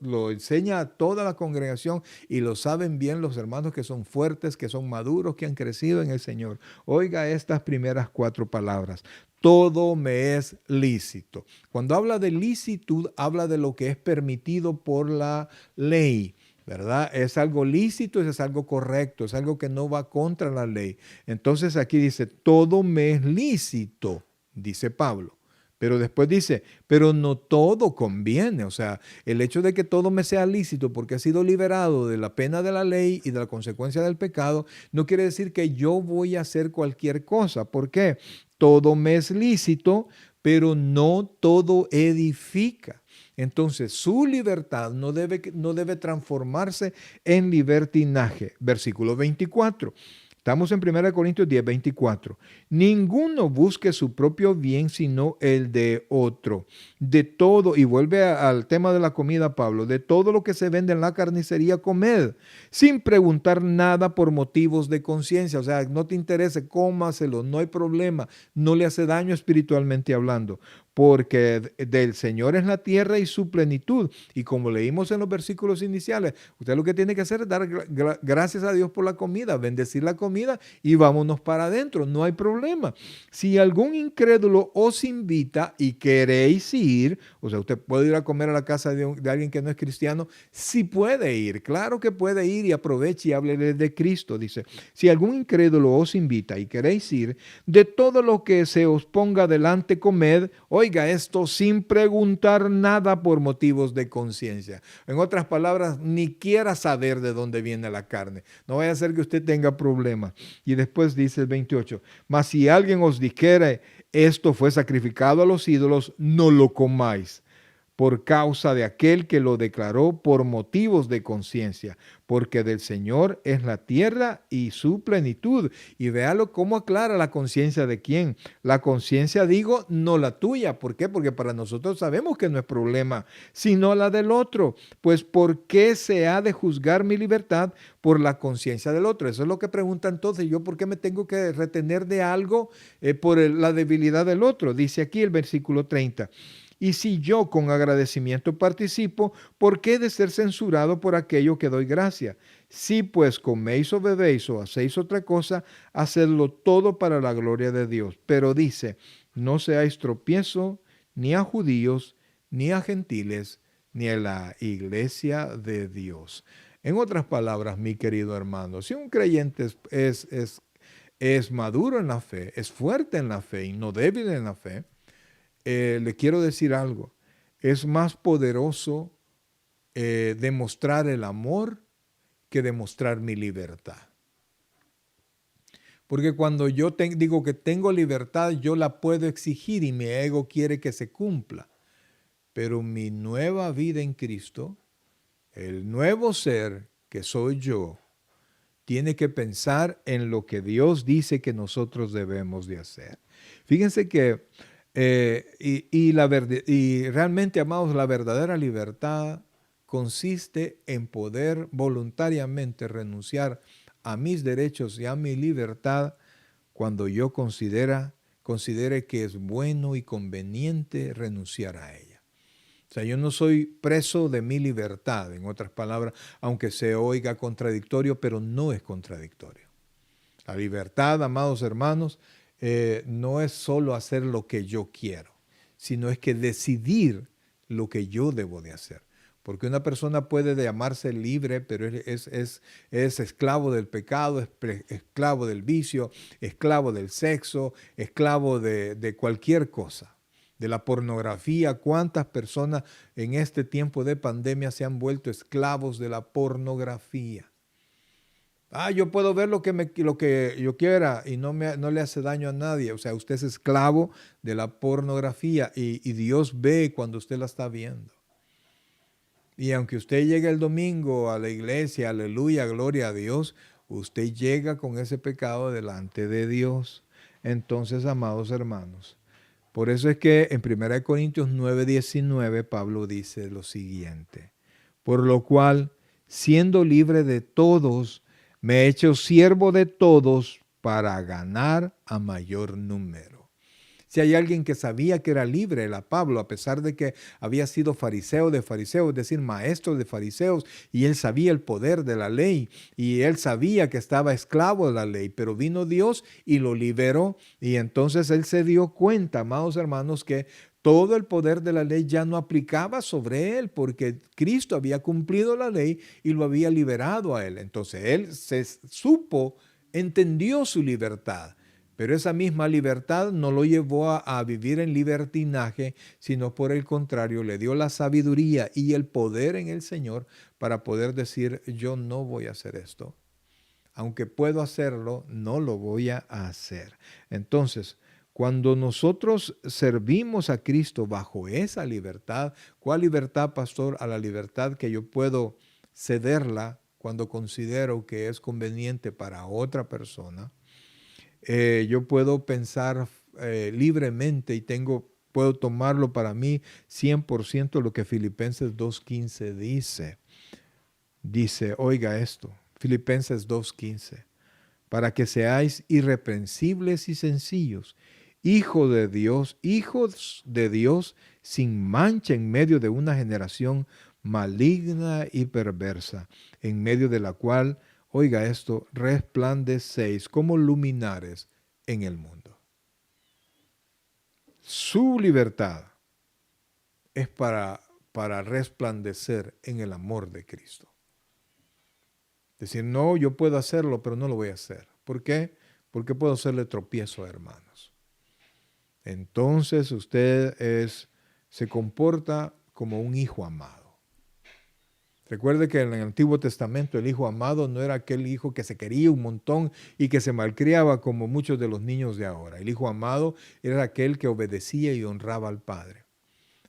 Lo enseña a toda la congregación y lo saben bien los hermanos que son fuertes, que son maduros, que han crecido en el Señor. Oiga estas primeras 4 palabras. Todo me es lícito. Cuando habla de licitud, habla de lo que es permitido por la ley, ¿verdad? Es algo lícito, es algo correcto, es algo que no va contra la ley. Entonces aquí dice, todo me es lícito, dice Pablo. Pero después dice, pero no todo conviene. O sea, el hecho de que todo me sea lícito porque he sido liberado de la pena de la ley y de la consecuencia del pecado, no quiere decir que yo voy a hacer cualquier cosa. ¿Por qué? Todo me es lícito, pero no todo edifica. Entonces, su libertad no debe transformarse en libertinaje. Versículo 24. Estamos en 1 Corintios 10:24. Ninguno busque su propio bien, sino el de otro. De todo, y vuelve al tema de la comida, Pablo, de todo lo que se vende en la carnicería, comed, sin preguntar nada por motivos de conciencia. O sea, no te interese, cómaselo, no hay problema, no le hace daño espiritualmente hablando, porque del Señor es la tierra y su plenitud. Y como leímos en los versículos iniciales, usted lo que tiene que hacer es dar gracias a Dios por la comida, bendecir la comida y vámonos para adentro, no hay problema. Si algún incrédulo os invita y queréis ir, o sea, usted puede ir a comer a la casa de alguien que no es cristiano, sí puede ir, claro que puede ir y aproveche y háblele de Cristo, dice. Si algún incrédulo os invita y queréis ir, de todo lo que se os ponga delante comed, oiga esto sin preguntar nada por motivos de conciencia. En otras palabras, ni quiera saber de dónde viene la carne. No vaya a ser que usted tenga problemas. Y después dice el 28, mas si alguien os dijere, esto fue sacrificado a los ídolos, no lo comáis, por causa de aquel que lo declaró por motivos de conciencia, porque del Señor es la tierra y su plenitud. Y véalo cómo aclara la conciencia de quién. La conciencia, digo, no la tuya. ¿Por qué? Porque para nosotros sabemos que no es problema, sino la del otro. Pues ¿por qué se ha de juzgar mi libertad por la conciencia del otro? Eso es lo que pregunta entonces. ¿Yo por qué me tengo que retener de algo por la debilidad del otro? Dice aquí el versículo 30. Y si yo con agradecimiento participo, ¿por qué he de ser censurado por aquello que doy gracia? Si pues coméis o bebéis o hacéis otra cosa, hacedlo todo para la gloria de Dios. Pero dice, no seáis tropiezo ni a judíos, ni a gentiles, ni a la iglesia de Dios. En otras palabras, mi querido hermano, si un creyente es maduro en la fe, es fuerte en la fe y no débil en la fe, le quiero decir algo, es más poderoso demostrar el amor que demostrar mi libertad. Porque cuando yo digo que tengo libertad, yo la puedo exigir y mi ego quiere que se cumpla. Pero mi nueva vida en Cristo, el nuevo ser que soy yo, tiene que pensar en lo que Dios dice que nosotros debemos de hacer. Fíjense que y realmente, amados, la verdadera libertad consiste en poder voluntariamente renunciar a mis derechos y a mi libertad cuando yo considere que es bueno y conveniente renunciar a ella. O sea, yo no soy preso de mi libertad, en otras palabras, aunque se oiga contradictorio, pero no es contradictorio. La libertad, amados hermanos, no es solo hacer lo que yo quiero, sino es que decidir lo que yo debo de hacer. Porque una persona puede llamarse libre, pero es esclavo del pecado, esclavo del vicio, esclavo del sexo, esclavo de cualquier cosa. de la pornografía. ¿Cuántas personas en este tiempo de pandemia se han vuelto esclavos de la pornografía? Yo puedo ver lo que yo quiera y no le hace daño a nadie. O sea, usted es esclavo de la pornografía y Dios ve cuando usted la está viendo. Y aunque usted llegue el domingo a la iglesia, aleluya, gloria a Dios, usted llega con ese pecado delante de Dios. Entonces, amados hermanos, por eso es que en 1 Corintios 9:19 Pablo dice lo siguiente: por lo cual, siendo libre de todos, me he hecho siervo de todos para ganar a mayor número. Si hay alguien que sabía que era libre, era Pablo, a pesar de que había sido fariseo de fariseos, es decir, maestro de fariseos, y él sabía el poder de la ley, y él sabía que estaba esclavo de la ley, pero vino Dios y lo liberó, y entonces él se dio cuenta, amados hermanos, que todo el poder de la ley ya no aplicaba sobre él, porque Cristo había cumplido la ley y lo había liberado a él. Entonces él entendió su libertad. Pero esa misma libertad no lo llevó a vivir en libertinaje, sino por el contrario, le dio la sabiduría y el poder en el Señor para poder decir: yo no voy a hacer esto. Aunque puedo hacerlo, no lo voy a hacer. Entonces, cuando nosotros servimos a Cristo bajo esa libertad, ¿cuál libertad, pastor? A la libertad que yo puedo cederla cuando considero que es conveniente para otra persona. Yo puedo pensar libremente y puedo tomarlo para mí 100% lo que Filipenses 2:15 dice. Dice, oiga esto, Filipenses 2:15, para que seáis irreprensibles y sencillos, hijos de Dios sin mancha en medio de una generación maligna y perversa, en medio de la cual, oiga esto, resplandecéis como luminares en el mundo. Su libertad es para resplandecer en el amor de Cristo. Decir, no, yo puedo hacerlo, pero no lo voy a hacer. ¿Por qué? Porque puedo hacerle tropiezo a hermanos. Entonces usted se comporta como un hijo amado. Recuerde que en el Antiguo Testamento el hijo amado no era aquel hijo que se quería un montón y que se malcriaba como muchos de los niños de ahora. El hijo amado era aquel que obedecía y honraba al Padre.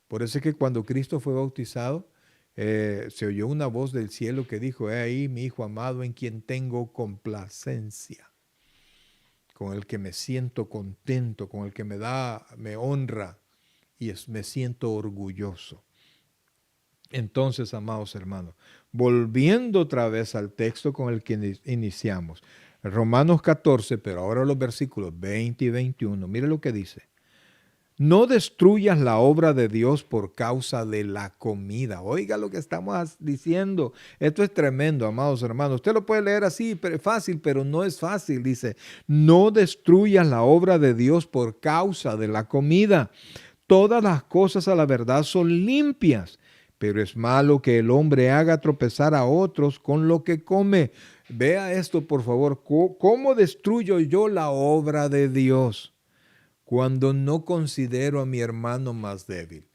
Por eso es que cuando Cristo fue bautizado, se oyó una voz del cielo que dijo: he ahí mi hijo amado en quien tengo complacencia, con el que me siento contento, con el que me honra y me siento orgulloso. Entonces, amados hermanos, volviendo otra vez al texto con el que iniciamos, Romanos 14, pero ahora los versículos 20 y 21, mire lo que dice: no destruyas la obra de Dios por causa de la comida. Oiga lo que estamos diciendo. Esto es tremendo, amados hermanos. Usted lo puede leer así, fácil, pero no es fácil. Dice, no destruyas la obra de Dios por causa de la comida. Todas las cosas a la verdad son limpias, pero es malo que el hombre haga tropezar a otros con lo que come. Vea esto, por favor. ¿Cómo destruyo yo la obra de Dios? Cuando no considero a mi hermano más débil.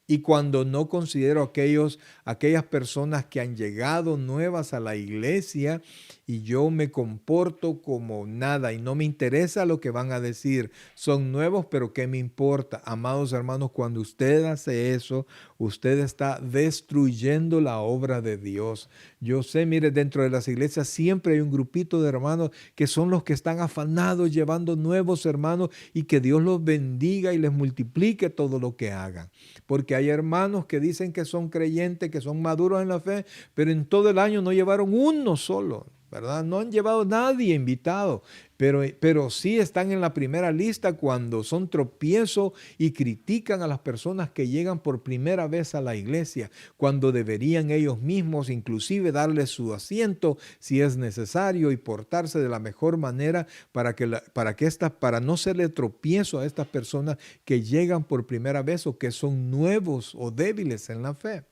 Y cuando no considero aquellas personas que han llegado nuevas a la iglesia y yo me comporto como nada y no me interesa lo que van a decir. Son nuevos, pero ¿qué me importa? Amados hermanos, cuando usted hace eso, usted está destruyendo la obra de Dios. Yo sé, mire, dentro de las iglesias siempre hay un grupito de hermanos que son los que están afanados llevando nuevos hermanos y que Dios los bendiga y les multiplique todo lo que hagan. Porque hay hermanos que dicen que son creyentes, que son maduros en la fe, pero en todo el año no llevaron uno solo, ¿verdad? No han llevado nadie invitado, pero sí están en la primera lista cuando son tropiezo y critican a las personas que llegan por primera vez a la iglesia, cuando deberían ellos mismos inclusive darles su asiento si es necesario y portarse de la mejor manera para no serle tropiezo a estas personas que llegan por primera vez o que son nuevos o débiles en la fe.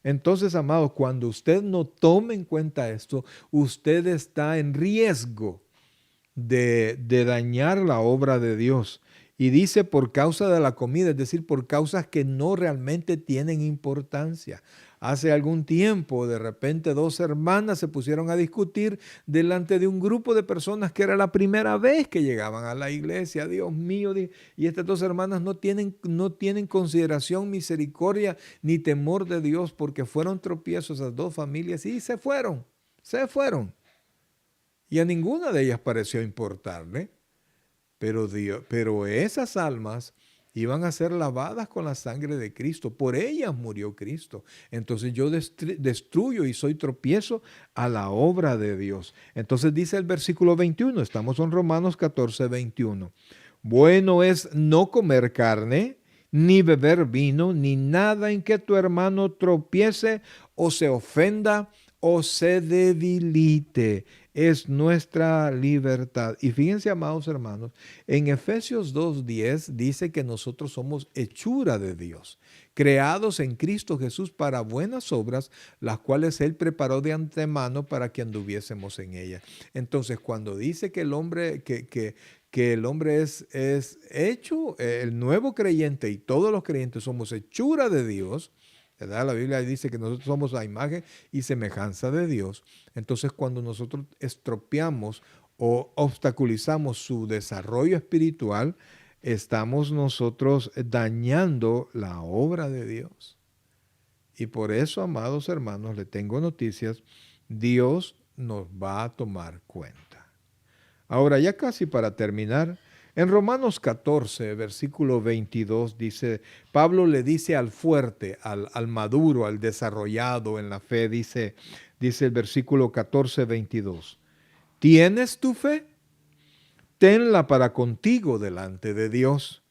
Entonces, amados, cuando usted no tome en cuenta esto, usted está en riesgo de dañar la obra de Dios Y dice por causa de la comida, es decir, por causas que no realmente tienen importancia. Hace algún tiempo, de repente, dos hermanas se pusieron a discutir delante de un grupo de personas que era la primera vez que llegaban a la iglesia. Dios mío, y estas dos hermanas no tienen consideración, misericordia ni temor de Dios, porque fueron tropiezos esas dos familias y se fueron, se fueron. Y a ninguna de ellas pareció importarle. Pero esas almas iban a ser lavadas con la sangre de Cristo. Por ellas murió Cristo. Entonces yo destruyo y soy tropiezo a la obra de Dios. Entonces dice el versículo 21, estamos en Romanos 14, 21. Bueno es no comer carne, ni beber vino, ni nada en que tu hermano tropiece o se ofenda o se debilite. Es nuestra libertad. Y fíjense, amados hermanos, en Efesios 2:10 dice que nosotros somos hechura de Dios, creados en Cristo Jesús para buenas obras, las cuales Él preparó de antemano para que anduviésemos en ellas. Entonces, cuando dice que el hombre, que el hombre es hecho, el nuevo creyente y todos los creyentes somos hechura de Dios, ¿verdad? La Biblia dice que nosotros somos la imagen y semejanza de Dios. Entonces, cuando nosotros estropeamos o obstaculizamos su desarrollo espiritual, estamos nosotros dañando la obra de Dios. Y por eso, amados hermanos, le tengo noticias, Dios nos va a tomar cuenta. Ahora, ya casi para terminar, en Romanos 14, versículo 22, dice, Pablo le dice al fuerte, al maduro, al desarrollado en la fe, dice el versículo 14, 22, ¿tienes tu fe? Tenla para contigo delante de Dios.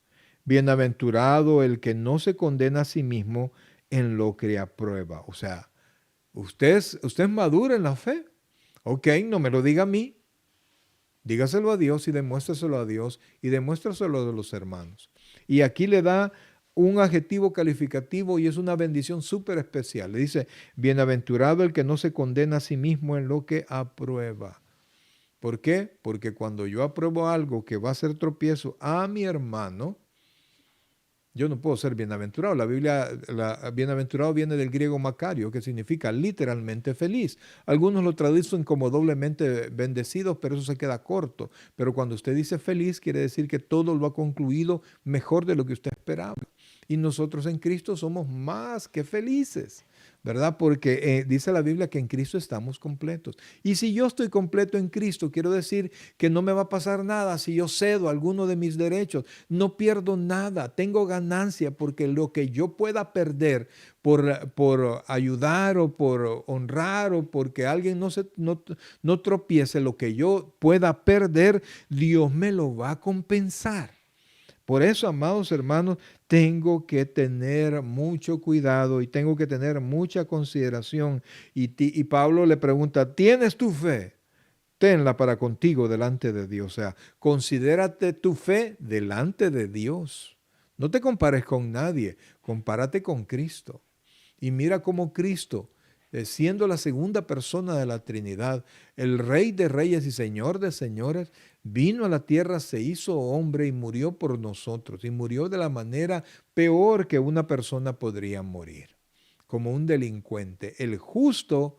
Bienaventurado el que no se condena a sí mismo en lo que aprueba. O sea, usted es maduro en la fe. Ok, no me lo diga a mí. Dígaselo a Dios y demuéstraselo a Dios y demuéstraselo a los hermanos. Y aquí le da un adjetivo calificativo y es una bendición súper especial. Le dice, bienaventurado el que no se condena a sí mismo en lo que aprueba. ¿Por qué? Porque cuando yo apruebo algo que va a ser tropiezo a mi hermano, yo no puedo ser bienaventurado. La Biblia, bienaventurado viene del griego macario, que significa literalmente feliz. Algunos lo traducen como doblemente bendecidos, pero eso se queda corto. Pero cuando usted dice feliz, quiere decir que todo lo ha concluido mejor de lo que usted esperaba. Y nosotros en Cristo somos más que felices, ¿verdad? Porque dice la Biblia que en Cristo estamos completos. Y si yo estoy completo en Cristo, quiero decir que no me va a pasar nada si yo cedo alguno de mis derechos. No pierdo nada, tengo ganancia, porque lo que yo pueda perder por ayudar o por honrar o porque alguien no tropiece, lo que yo pueda perder, Dios me lo va a compensar. Por eso, amados hermanos, tengo que tener mucho cuidado y tengo que tener mucha consideración. Y Pablo le pregunta, ¿tienes tu fe? Tenla para contigo delante de Dios. O sea, considérate tu fe delante de Dios. No te compares con nadie, compárate con Cristo. Y mira cómo Cristo, siendo la segunda persona de la Trinidad, el Rey de Reyes y Señor de Señores, vino a la tierra, se hizo hombre y murió por nosotros. Y murió de la manera peor que una persona podría morir, como un delincuente. El justo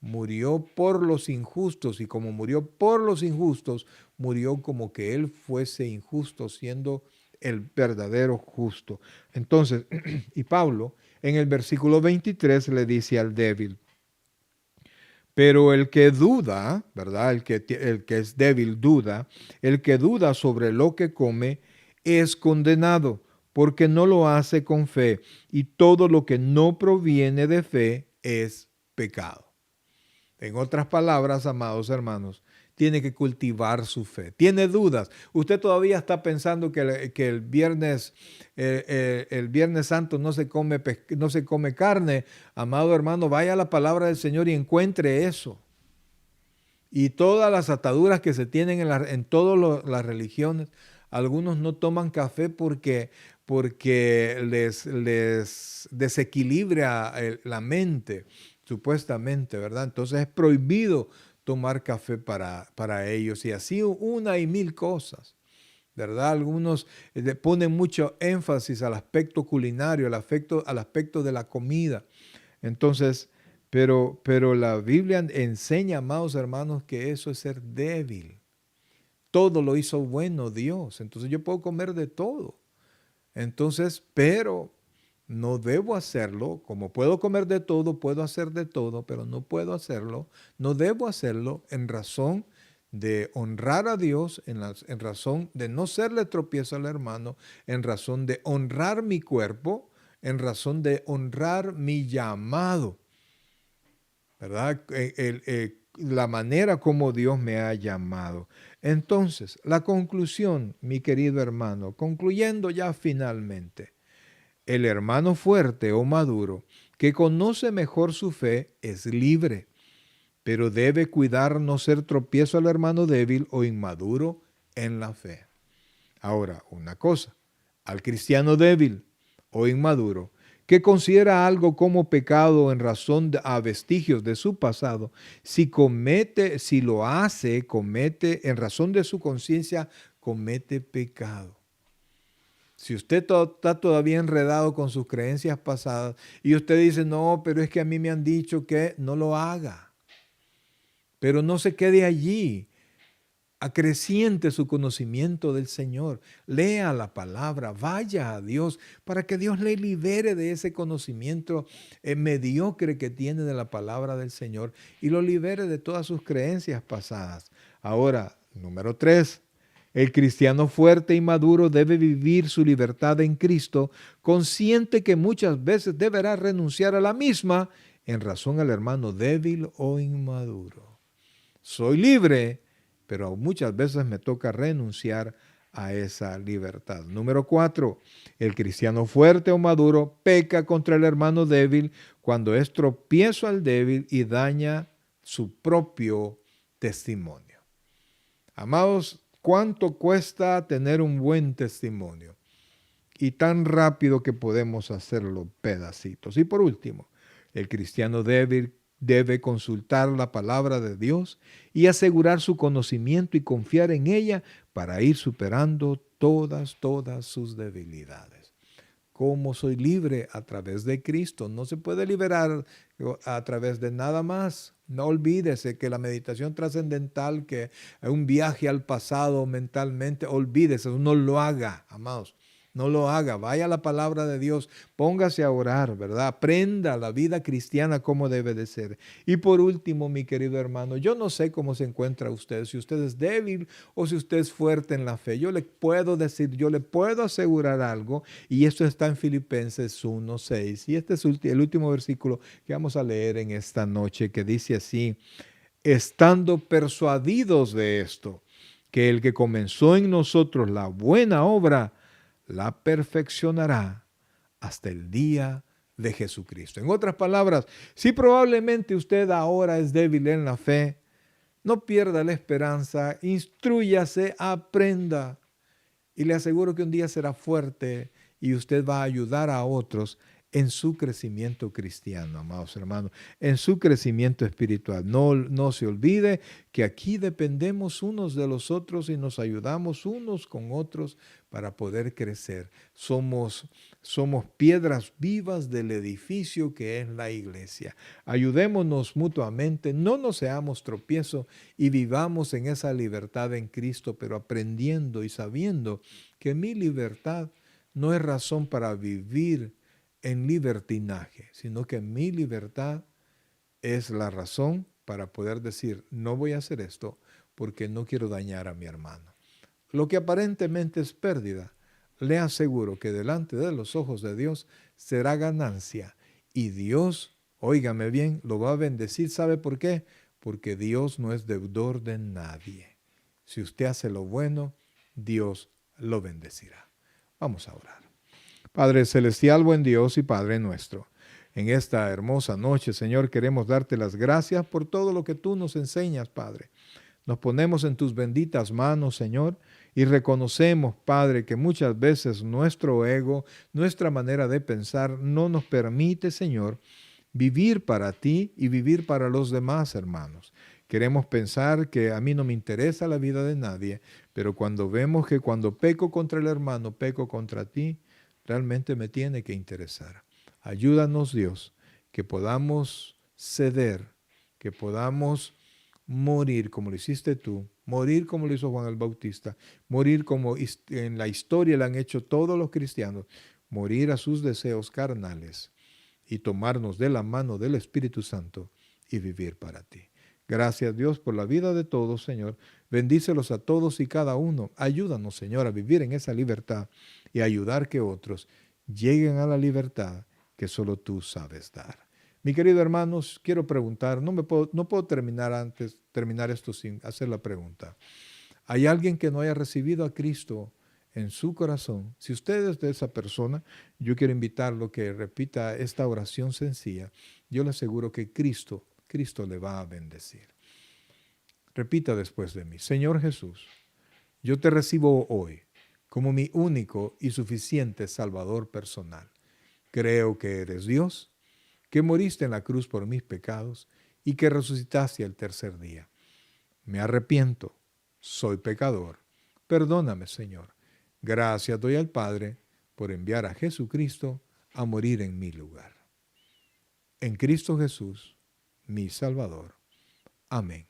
murió por los injustos y como murió por los injustos, murió como que él fuese injusto, siendo el verdadero justo. Entonces, y Pablo en el versículo 23 le dice al débil, pero el que duda, ¿verdad? El que es débil duda, el que duda sobre lo que come es condenado, porque no lo hace con fe, y todo lo que no proviene de fe es pecado. En otras palabras, amados hermanos, tiene que cultivar su fe. Tiene dudas. Usted todavía está pensando que el viernes Santo no se come carne. Amado hermano, vaya a la palabra del Señor y encuentre eso. Y todas las ataduras que se tienen en todas las religiones, algunos no toman café porque les desequilibra la mente, supuestamente, ¿verdad? Entonces es prohibido tomar café para ellos y así una y mil cosas. ¿verdad? Algunos le ponen mucho énfasis al aspecto culinario, al aspecto de la comida. Entonces, pero la Biblia enseña, amados hermanos, que eso es ser débil. Todo lo hizo bueno Dios. Entonces yo puedo comer de todo. Entonces, pero no debo hacerlo. Como puedo comer de todo, puedo hacer de todo, pero no puedo hacerlo. No debo hacerlo en razón de honrar a Dios, en razón de no serle tropiezo al hermano, en razón de honrar mi cuerpo, en razón de honrar mi llamado, ¿verdad? La manera como Dios me ha llamado. Entonces, la conclusión, mi querido hermano, concluyendo ya finalmente, el hermano fuerte o maduro que conoce mejor su fe es libre, pero debe cuidar no ser tropiezo al hermano débil o inmaduro en la fe. Ahora, una cosa, al cristiano débil o inmaduro que considera algo como pecado en razón a vestigios de su pasado, si lo hace, comete, en razón de su conciencia, comete pecado. Si usted está todavía enredado con sus creencias pasadas y usted dice, no, pero es que a mí me han dicho que no lo haga. Pero no se quede allí. Acreciente su conocimiento del Señor. Lea la palabra, vaya a Dios para que Dios le libere de ese conocimiento mediocre que tiene de la palabra del Señor y lo libere de todas sus creencias pasadas. Ahora, número 3. El cristiano fuerte y maduro debe vivir su libertad en Cristo, consciente que muchas veces deberá renunciar a la misma en razón al hermano débil o inmaduro. Soy libre, pero muchas veces me toca renunciar a esa libertad. Número 4. El cristiano fuerte o maduro peca contra el hermano débil cuando es tropiezo al débil y daña su propio testimonio. Amados, ¿cuánto cuesta tener un buen testimonio? Y tan rápido que podemos hacerlo pedacitos. Y por último, el cristiano débil debe consultar la palabra de Dios y asegurar su conocimiento y confiar en ella para ir superando todas sus debilidades. ¿Cómo soy libre? A través de Cristo. No se puede liberar a través de nada más. No olvídese que la meditación trascendental, que es un viaje al pasado mentalmente, olvídese, no lo haga, amados. No lo haga, vaya a la palabra de Dios, póngase a orar, ¿verdad? Aprenda la vida cristiana como debe de ser. Y por último, mi querido hermano, yo no sé cómo se encuentra usted, si usted es débil o si usted es fuerte en la fe. Yo le puedo decir, yo le puedo asegurar algo, y esto está en Filipenses 1:6. Y este es el último versículo que vamos a leer en esta noche, que dice así: estando persuadidos de esto, que el que comenzó en nosotros la buena obra, la perfeccionará hasta el día de Jesucristo. En otras palabras, si probablemente usted ahora es débil en la fe, no pierda la esperanza, instrúyase, aprenda, y le aseguro que un día será fuerte y usted va a ayudar a otros en su crecimiento cristiano, amados hermanos, en su crecimiento espiritual. No se olvide que aquí dependemos unos de los otros y nos ayudamos unos con otros para poder crecer. Somos piedras vivas del edificio que es la iglesia. Ayudémonos mutuamente, no nos seamos tropiezo y vivamos en esa libertad en Cristo, pero aprendiendo y sabiendo que mi libertad no es razón para vivir en libertinaje, sino que mi libertad es la razón para poder decir, no voy a hacer esto porque no quiero dañar a mi hermano. Lo que aparentemente es pérdida, le aseguro que delante de los ojos de Dios será ganancia, y Dios, óigame bien, lo va a bendecir. ¿Sabe por qué? Porque Dios no es deudor de nadie. Si usted hace lo bueno, Dios lo bendecirá. Vamos a orar. Padre celestial, buen Dios y Padre nuestro, en esta hermosa noche, Señor, queremos darte las gracias por todo lo que tú nos enseñas, Padre. Nos ponemos en tus benditas manos, Señor, y reconocemos, Padre, que muchas veces nuestro ego, nuestra manera de pensar no nos permite, Señor, vivir para ti y vivir para los demás, hermanos. Queremos pensar que a mí no me interesa la vida de nadie, pero cuando vemos que cuando peco contra el hermano, peco contra ti, realmente me tiene que interesar. Ayúdanos, Dios, que podamos ceder, que podamos morir como lo hiciste tú, morir como lo hizo Juan el Bautista, morir como en la historia le han hecho todos los cristianos, morir a sus deseos carnales y tomarnos de la mano del Espíritu Santo y vivir para ti. Gracias, Dios, por la vida de todos, Señor. Bendícelos a todos y cada uno. Ayúdanos, Señor, a vivir en esa libertad y a ayudar que otros lleguen a la libertad que solo tú sabes dar. Mi querido hermanos, quiero preguntar, no puedo terminar esto sin hacer la pregunta. ¿Hay alguien que no haya recibido a Cristo en su corazón? Si usted es de esa persona, yo quiero invitarlo a que repita esta oración sencilla. Yo le aseguro que Cristo le va a bendecir. Repita después de mí. Señor Jesús, yo te recibo hoy como mi único y suficiente Salvador personal. Creo que eres Dios, que moriste en la cruz por mis pecados y que resucitaste al tercer día. Me arrepiento, soy pecador. Perdóname, Señor. Gracias doy al Padre por enviar a Jesucristo a morir en mi lugar. En Cristo Jesús, mi Salvador. Amén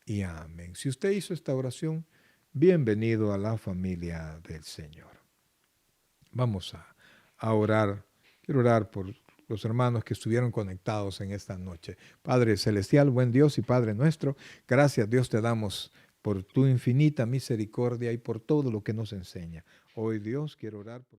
y amén. Si usted hizo esta oración, bienvenido a la familia del Señor. Vamos a orar. Quiero orar por los hermanos que estuvieron conectados en esta noche. Padre Celestial, buen Dios y Padre nuestro, gracias Dios te damos por tu infinita misericordia y por todo lo que nos enseña. Hoy Dios quiero orar por